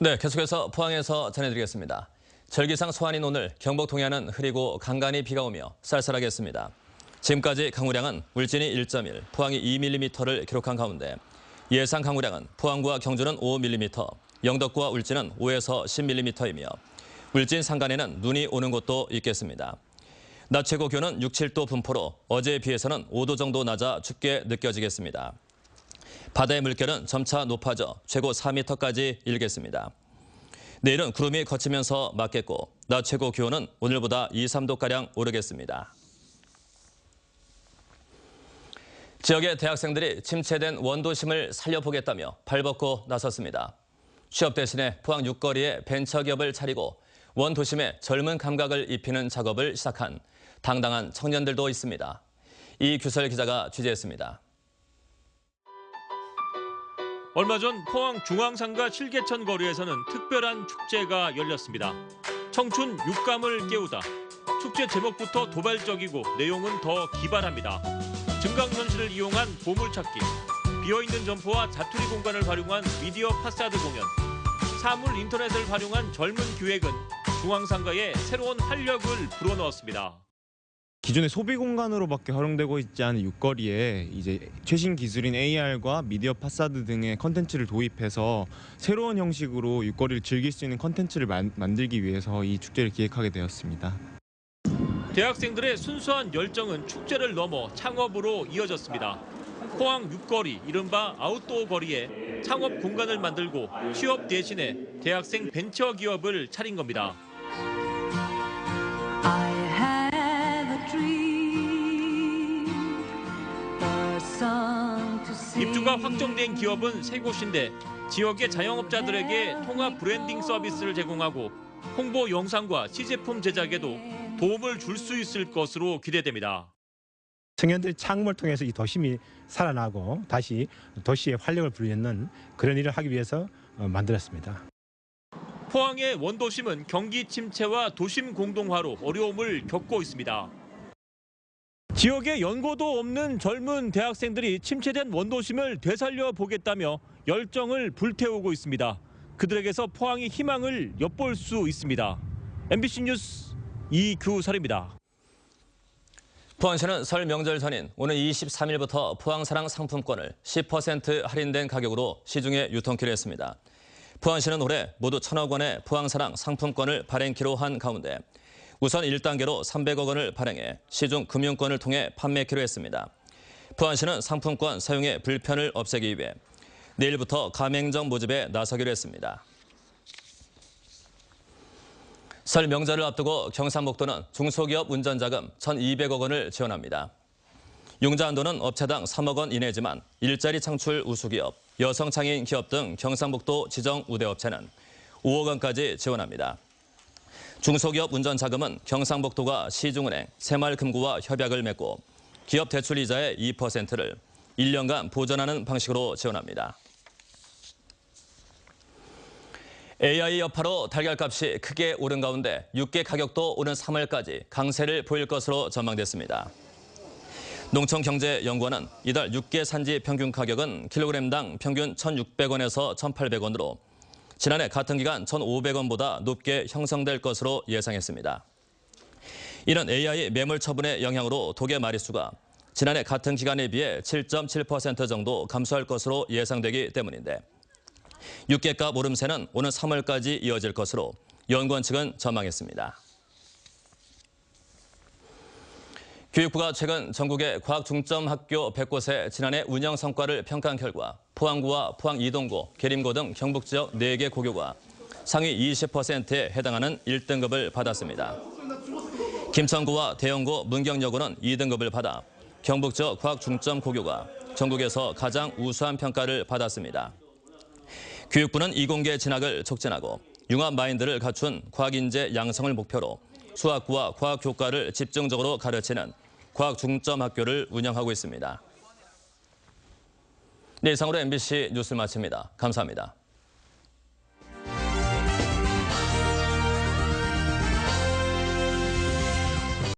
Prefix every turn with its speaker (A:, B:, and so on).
A: 네, 계속해서 포항에서 전해드리겠습니다. 절기상 소환인 오늘 경북 동해안은 흐리고 간간히 비가 오며 쌀쌀하겠습니다. 지금까지 강우량은 울진이 1.1, 포항이 2mm를 기록한 가운데 예상 강우량은 포항과 경주는 5mm, 영덕과 울진은 5에서 10mm이며 울진 산간에는 눈이 오는 곳도 있겠습니다. 낮 최고 기온은 6, 7도 분포로 어제에 비해서는 5도 정도 낮아 춥게 느껴지겠습니다. 바다의 물결은 점차 높아져 최고 4m까지 일겠습니다. 내일은 구름이 걷히면서 맑겠고 낮 최고 기온은 오늘보다 2, 3도가량 오르겠습니다. 지역의 대학생들이 침체된 원도심을 살려보겠다며 발벗고 나섰습니다. 취업 대신에 포항 육거리에 벤처기업을 차리고 원도심에 젊은 감각을 입히는 작업을 시작한 당당한 청년들도 있습니다. 이규설 기자가 취재했습니다.
B: 얼마 전 포항 중앙상가 칠계천 거리에서는 특별한 축제가 열렸습니다. 청춘 육감을 깨우다. 축제 제목부터 도발적이고 내용은 더 기발합니다. 증강현실을 이용한 보물찾기, 비어있는 점포와 자투리 공간을 활용한 미디어 파사드 공연, 사물 인터넷을 활용한 젊은 기획은 중앙상가에 새로운 활력을 불어넣었습니다.
C: 기존의 소비 공간으로밖에 활용되고 있지 않은 육거리에 이제 최신 기술인 AR과 미디어 파사드 등의 컨텐츠를 도입해서 새로운 형식으로 육거리를 즐길 수 있는 컨텐츠를 만들기 위해서 이 축제를 기획하게 되었습니다.
B: 대학생들의 순수한 열정은 축제를 넘어 창업으로 이어졌습니다. 포항 육거리, 이른바 아웃도어 거리에 창업 공간을 만들고 취업 대신에 대학생 벤처 기업을 차린 겁니다. 입주가 확정된 기업은 3곳인데 지역의 자영업자들에게 통합 브랜딩 서비스를 제공하고 홍보 영상과 시제품 제작에도 도움을 줄 수 있을 것으로 기대됩니다.
D: 청년들이 창업을 통해서 이 도심이 살아나고 다시 도시의 활력을 불리는 그런 일을 하기 위해서 만들었습니다.
B: 포항의 원도심은 경기 침체와 도심 공동화로 어려움을 겪고 있습니다. 지역에 연고도 없는 젊은 대학생들이 침체된 원도심을 되살려 보겠다며 열정을 불태우고 있습니다. 그들에게서 포항의 희망을 엿볼 수 있습니다. MBC 뉴스 이규설입니다.
A: 포항시는 설 명절 전인 오늘 23일부터 포항사랑 상품권을 10% 할인된 가격으로 시중에 유통키로 했습니다. 포항시는 올해 모두 1,000억 원의 포항사랑 상품권을 발행키로 한 가운데 우선 1단계로 300억 원을 발행해 시중 금융권을 통해 판매키로 했습니다. 포항시는 상품권 사용의 불편을 없애기 위해 내일부터 가맹점 모집에 나서기로 했습니다. 설 명절을 앞두고 경상북도는 중소기업 운전자금 1,200억 원을 지원합니다. 융자 한도는 업체당 3억 원 이내지만 일자리 창출 우수기업, 여성장애인 기업 등 경상북도 지정 우대업체는 5억 원까지 지원합니다. 중소기업 운전자금은 경상북도가 시중은행, 새마을금고와 협약을 맺고 기업 대출 이자의 2%를 1년간 보전하는 방식으로 지원합니다. AI 여파로 달걀값이 크게 오른 가운데 육개 가격도 오는 3월까지 강세를 보일 것으로 전망됐습니다. 농촌경제연구원은 이달 육개 산지 평균 가격은 킬로그램당 평균 1,600원에서 1,800원으로 지난해 같은 기간 1,500원보다 높게 형성될 것으로 예상했습니다. 이는 AI 매물 처분의 영향으로 독의 마리수가 지난해 같은 기간에 비해 7.7% 정도 감소할 것으로 예상되기 때문인데 육개값 오름세는 오는 3월까지 이어질 것으로 연구원 측은 전망했습니다. 교육부가 최근 전국의 과학중점학교 100곳의 지난해 운영 성과를 평가한 결과 포항구와 포항 이동고, 계림고 등 경북 지역 4개 고교가 상위 20%에 해당하는 1등급을 받았습니다. 김천구와 대형고, 문경여고는 2등급을 받아 경북 지역 과학중점 고교가 전국에서 가장 우수한 평가를 받았습니다. 교육부는 이공계 진학을 촉진하고 융합 마인드를 갖춘 과학인재 양성을 목표로 수학과 과학교과를 집중적으로 가르치는 과학중점학교를 운영하고 있습니다. 네, 이상으로 MBC 뉴스를 마칩니다. 감사합니다.